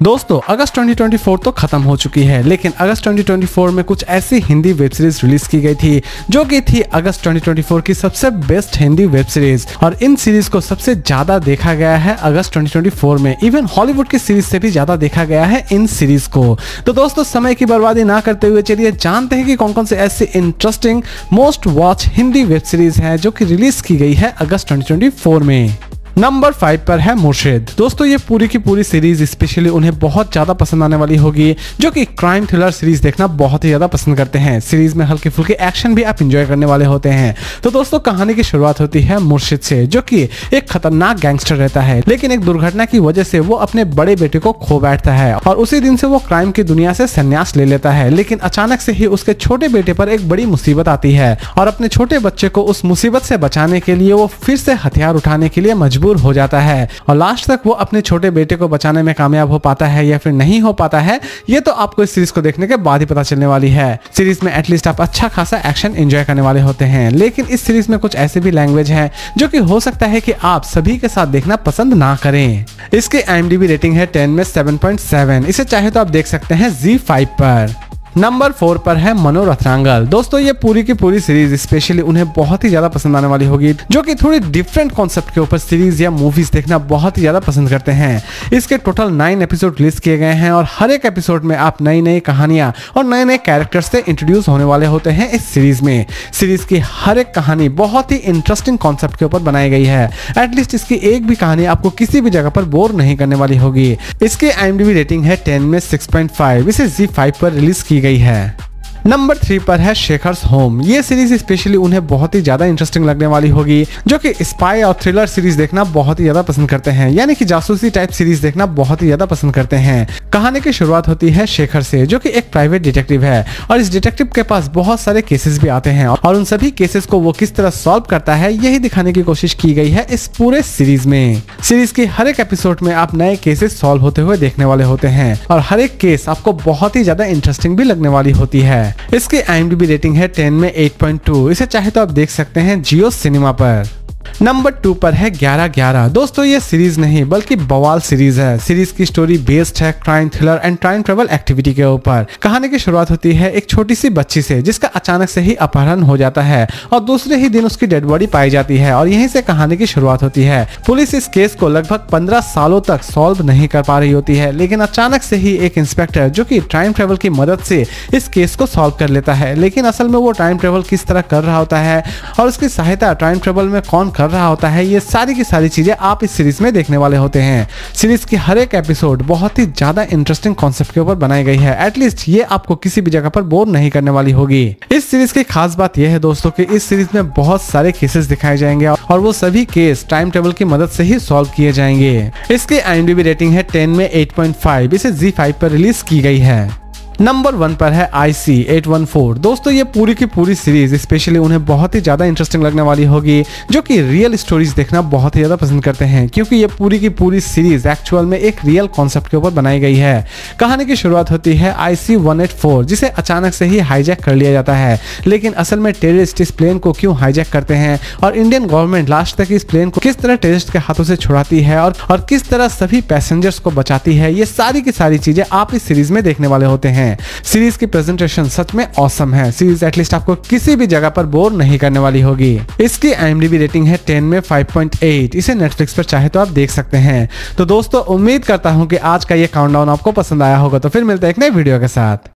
दोस्तों अगस्त 2024 तो खत्म हो चुकी है, लेकिन अगस्त 2024 में कुछ ऐसी हिंदी वेब सीरीज रिलीज की गई थी जो कि थी अगस्त 2024 की सबसे बेस्ट हिंदी वेब सीरीज। और इन सीरीज को सबसे ज्यादा देखा गया है अगस्त 2024 में। इवन हॉलीवुड की सीरीज से भी ज्यादा देखा गया है इन सीरीज को। तो दोस्तों समय की बर्बादी ना करते हुए चलिए जानते हैं कि कौन कौन से ऐसे interesting most watch Hindi web series है जो कि रिलीज की गई है अगस्त 2024 में। नंबर 5 पर है मुर्शिद। दोस्तों ये पूरी की पूरी सीरीज स्पेशली उन्हें बहुत ज्यादा पसंद आने वाली होगी जो कि क्राइम थ्रिलर सीरीज देखना बहुत ही ज्यादा पसंद करते हैं। सीरीज में हल्के फुल्के एक्शन भी आप एंजॉय करने वाले होते हैं। तो दोस्तों कहानी की शुरुआत होती है मुर्शिद से, जो कि एक खतरनाक गैंगस्टर रहता है, लेकिन एक दुर्घटना की वजह से वो अपने बड़े बेटे को खो बैठता है और उसी दिन से वो क्राइम की दुनिया से संन्यास ले लेता है। लेकिन अचानक से ही उसके छोटे बेटे पर एक बड़ी मुसीबत आती है और अपने छोटे बच्चे को उस मुसीबत से बचाने के लिए वो फिर से हथियार उठाने के लिए मजबूर हो जाता है। और लास्ट तक वो अपने छोटे बेटे को बचाने में कामयाब हो पाता है या फिर नहीं हो पाता है, ये तो आपको इस सीरीज को देखने के बाद ही पता चलने वाली है। सीरीज में एटलीस्ट आप अच्छा खासा एक्शन एंजॉय करने वाले होते हैं, लेकिन इस सीरीज में कुछ ऐसे भी लैंग्वेज है जो कि हो सकता है कि आप सभी के साथ देखना पसंद ना करें। इसकी IMDb रेटिंग है 10 में 7.7। इसे चाहे तो आप देख सकते हैं ZEE5 पर। नंबर 4 पर है मनोरथांगल। दोस्तों ये पूरी की पूरी सीरीज स्पेशली उन्हें बहुत ही ज्यादा पसंद आने वाली होगी जो कि थोड़ी डिफरेंट कॉन्सेप्ट के ऊपर सीरीज या मूवीज देखना बहुत ही ज्यादा पसंद करते हैं। इसके टोटल 9 एपिसोड रिलीज किए गए हैं और हर एक एपिसोड में आप नई नई कहानियां और नए नए कैरेक्टर्स से इंट्रोड्यूस होने वाले होते हैं इस सीरीज में। सीरीज की हर एक कहानी बहुत ही इंटरेस्टिंग कॉन्सेप्ट के ऊपर बनाई गई है। एटलीस्ट इसकी एक भी कहानी आपको किसी भी जगह पर बोर नहीं करने वाली होगी। इसकी IMDb रेटिंग है 10 में 6.5। इसे ZEE5 पर रिलीज की गई है। नंबर 3 पर है शेखर्स होम। ये सीरीज स्पेशली उन्हें बहुत ही ज्यादा इंटरेस्टिंग लगने वाली होगी जो कि स्पाई और थ्रिलर सीरीज देखना बहुत ही ज्यादा पसंद करते हैं, यानी कि जासूसी टाइप सीरीज देखना बहुत ही ज्यादा पसंद करते हैं। कहानी की शुरुआत होती है शेखर से, जो कि एक प्राइवेट डिटेक्टिव है और इस डिटेक्टिव के पास बहुत सारे केसेस भी आते हैं और उन सभी केसेस को वो किस तरह सॉल्व करता है यही दिखाने की कोशिश की गई है इस पूरे सीरीज में। सीरीज के हर एक एपिसोड में आप नए केसेस सॉल्व होते हुए देखने वाले होते हैं और हर एक केस आपको बहुत ही ज्यादा इंटरेस्टिंग भी लगने वाली होती है। इसकी IMDb रेटिंग है 10 में 8.2। इसे चाहे तो आप देख सकते हैं जियो सिनेमा पर। नंबर 2 पर है 11-11। दोस्तों ये सीरीज नहीं बल्कि बवाल सीरीज है। सीरीज की स्टोरी बेस्ड है crime thriller and time travel activity के ऊपर। कहानी की शुरुआत होती है एक छोटी सी बच्ची से जिसका अचानक से ही अपहरण हो जाता है और दूसरे ही दिन उसकी डेड बॉडी पाई जाती है और यहीं से कहानी की शुरुआत होती है। पुलिस इस केस को लगभग 15 सालों तक सॉल्व नहीं कर पा रही होती है, लेकिन अचानक से ही एक इंस्पेक्टर जो कि टाइम ट्रेवल की मदद से इस केस को सॉल्व कर लेता है। लेकिन असल में वो टाइम ट्रेवल किस तरह कर रहा होता है और उसकी सहायता टाइम ट्रेवल में कौन कर रहा होता है, ये सारी की सारी चीजें आप इस सीरीज में देखने वाले होते हैं। सीरीज की हर एक एपिसोड बहुत ही ज्यादा इंटरेस्टिंग कॉन्सेप्ट के ऊपर बनाई गई है। एटलीस्ट ये आपको किसी भी जगह पर बोर नहीं करने वाली होगी। इस सीरीज की खास बात यह है दोस्तों कि इस सीरीज में बहुत सारे केसेस दिखाए जाएंगे और वो सभी केस टाइम टेबल की मदद से ही सॉल्व किए जाएंगे। इसकी IMDb रेटिंग है 10 में 8.5। इसे ZEE5 पर रिलीज की गई है। नंबर 1 पर है IC-814। दोस्तों ये पूरी की पूरी सीरीज स्पेशली उन्हें बहुत ही ज्यादा इंटरेस्टिंग लगने वाली होगी जो कि रियल स्टोरीज देखना बहुत ही ज्यादा पसंद करते हैं, क्योंकि ये पूरी की पूरी सीरीज एक्चुअल में एक रियल कॉन्सेप्ट के ऊपर बनाई गई है। कहानी की शुरुआत होती है IC-184 जिसे अचानक से ही हाईजैक कर लिया जाता है, लेकिन असल में टेररिस्ट इस प्लेन को क्यों हाईजैक करते हैं और इंडियन गवर्नमेंट लास्ट तक इस प्लेन को किस तरह टेररिस्ट के हाथों से छुड़ाती है और किस तरह सभी पैसेंजर्स को बचाती है, ये सारी की सारी चीजें आप इस सीरीज में देखने वाले होते हैं। सीरीज की प्रेजेंटेशन सच में ऑसम है। सीरीज एटलीस्ट आपको किसी भी जगह पर बोर नहीं करने वाली होगी। इसकी IMDb रेटिंग है 10 में 5.8। इसे नेटफ्लिक्स पर चाहे तो आप देख सकते हैं। तो दोस्तों उम्मीद करता हूं कि आज का ये काउंटडाउन आपको पसंद आया होगा। तो फिर मिलते हैं एक नए वीडियो के साथ।